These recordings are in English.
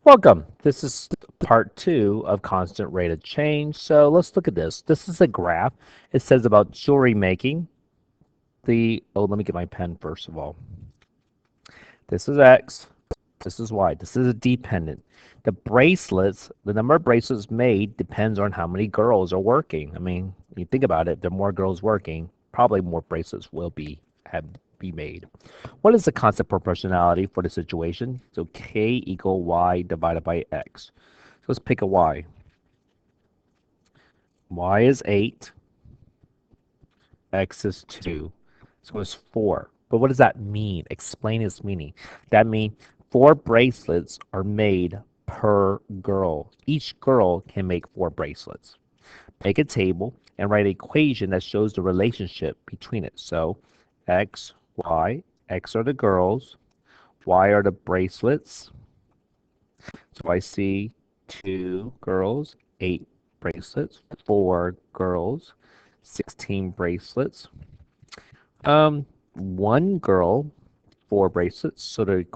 Welcome. This is part two of constant rate of change. So let's look at this. This is a graph. It says about jewelry making. Let me get my pen first of all. This is X. This is Y. This is a dependent. The number of bracelets made depends on how many girls are working. I mean, when you think about it, the more girls working, probably more bracelets will be made. What is the constant proportionality for the situation? So K equal Y divided by X. So let's pick a Y. Y is 8. X is 2. So it's 4. But what does that mean? Explain its meaning. That means 4 bracelets are made per girl. Each girl can make 4 bracelets. Make a table and write an equation that shows the relationship between it. So X, Y, X are the girls, Y are the bracelets. So I see 2 girls, 8 bracelets, 4 girls, 16 bracelets. 1 girl, 4 bracelets. So the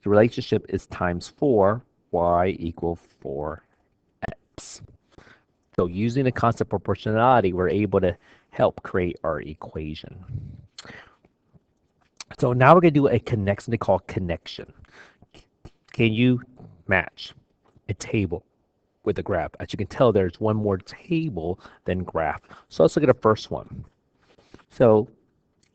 relationship is times 4, Y equal 4X. So using the constant proportionality, we're able to help create our equation. So now we're going to do a connection they call connection. Can you match a table with a graph? As you can tell, there's one more table than graph. So let's look at the first one. So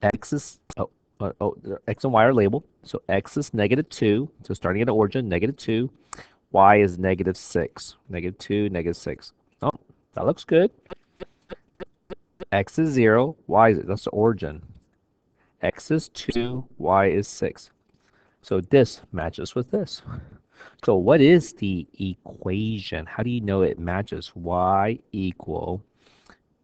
x and y are labeled. So x is -2. So starting at the origin, -2. Y is -6. -2, -6. Oh, that looks good. X is 0. Y is, that's the origin. X is 2. Y is 6. So this matches with this. So what is the equation? How do you know it matches? Y equal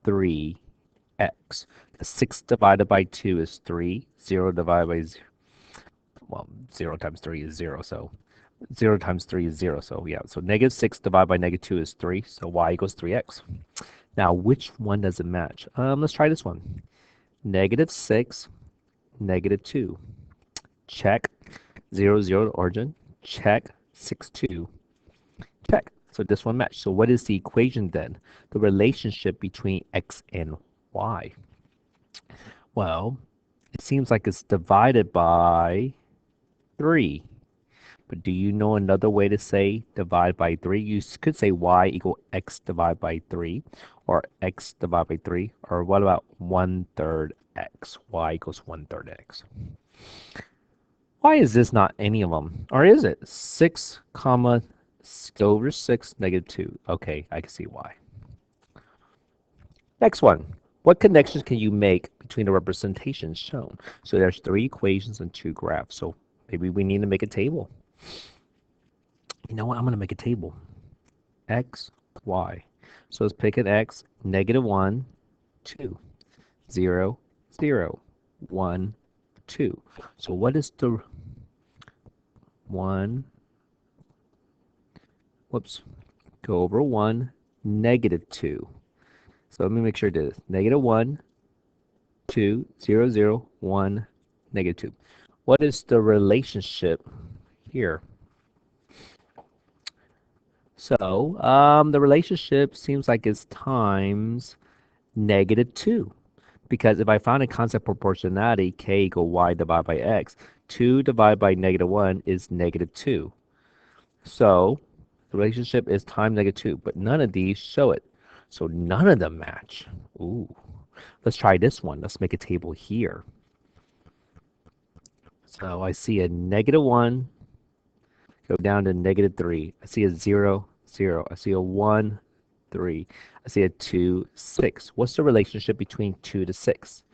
3x. 6 divided by 2 is 3. 0 divided by 0. Well, 0 times 3 is 0. So 0 times 3 is 0. So yeah. So -6 divided by -2 is 3. So y equals 3x. Now, which one does it match? Let's try this one. -6, -2. Check. 0, 0 origin. Check. 6, 2. Check. So this one matched. So what is the equation then? The relationship between x and y. Well, it seems like it's divided by 3. But do you know another way to say divide by 3? You could say y equal x divided by 3, or x divided by 3, or what about 1/3 x? Y equals 1/3 x. Why is this not any of them? Or is it? 6 comma over 6 -2. Okay, I can see why. Next one. What connections can you make between the representations shown? So there's 3 equations and 2 graphs. So maybe we need to make a table. You know what? I'm going to make a table. X, Y. So let's pick an X, -1, 2, 0, 0, 1, 2. So what is the 1? Whoops. Go over 1, -2. So let me make sure I did this. -1, 2, 0, 0, 1, -2. What is the relationship here? So the relationship seems like it's times -2. Because if I find a constant proportionality, k equal y divided by x, 2 divided by -1 is -2. So the relationship is times -2, but none of these show it. So none of them match. Ooh. Let's try this one. Let's make a table here. So I see a -1, go down to -3. I see a 0, 0. I see a 1, 3. I see a 2, 6. What's the relationship between 2 to 6?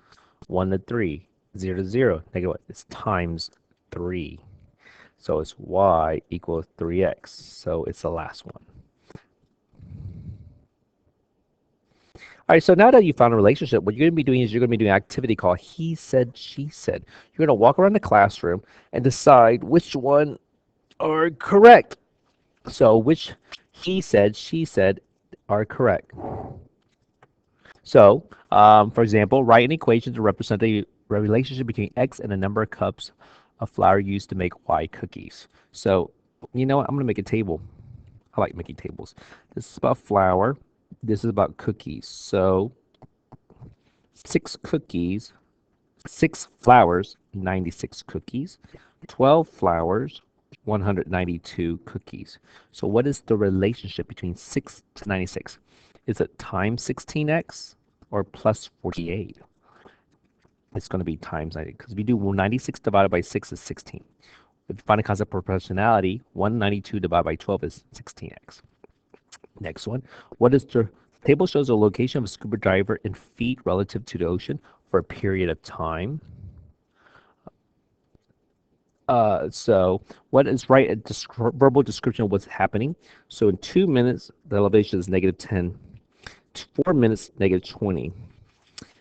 1 to 3, 0 to 0. -1. It's times 3. So it's y equals 3x. So it's the last one. All right, so now that you found a relationship, what you're going to be doing is you're going to be doing an activity called he said, she said. You're going to walk around the classroom and decide which one are correct. So which he said, she said are correct. So, for example, write an equation to represent the relationship between x and the number of cups of flour used to make y cookies. So You know what? I'm going to make a table. I like making tables. This is about flour. This is about cookies. So 6 cookies, 6 flours, 96 cookies. 12 flours, 192 cookies. So what is the relationship between 6 to 96? Is it times 16x or plus 48? It's going to be times 90 because if you do 96 divided by 6 is 16. If you find a concept of proportionality, 192 divided by 12 is 16x. Next one, what is the table shows the location of a scuba diver in feet relative to the ocean for a period of time. So what is right? A verbal description of what's happening. So in 2 minutes, the elevation is negative 10. 4 minutes, negative 20.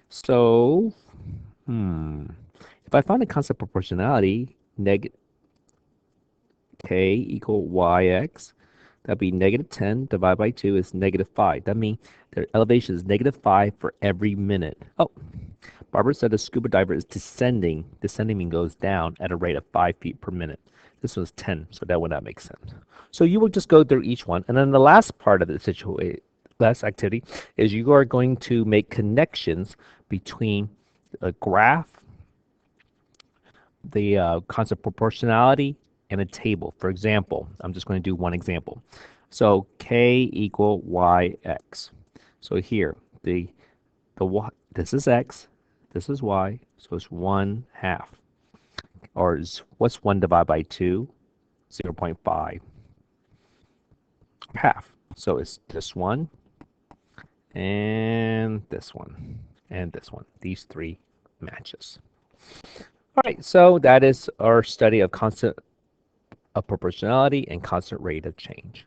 So, if I find the concept of proportionality, negative k equal yx, that'd be negative 10 divided by 2 is negative 5. That means their elevation is negative 5 for every minute. Oh, Barbara said a scuba diver is descending. Descending means goes down at a rate of 5 feet per minute. This was 10, so that would not make sense. So you will just go through each one. And then the last part of the situation, last activity, is you are going to make connections between a graph, the concept of proportionality, and a table. For example, I'm just going to do one example. So k equal yx. So here, this is x, this is y, so it's 1/2. Or what's 1 divided by 2? 0.5 half. So it's this one, and this one, and this one. These three matches. All right, so that is our study of constant of proportionality and constant rate of change.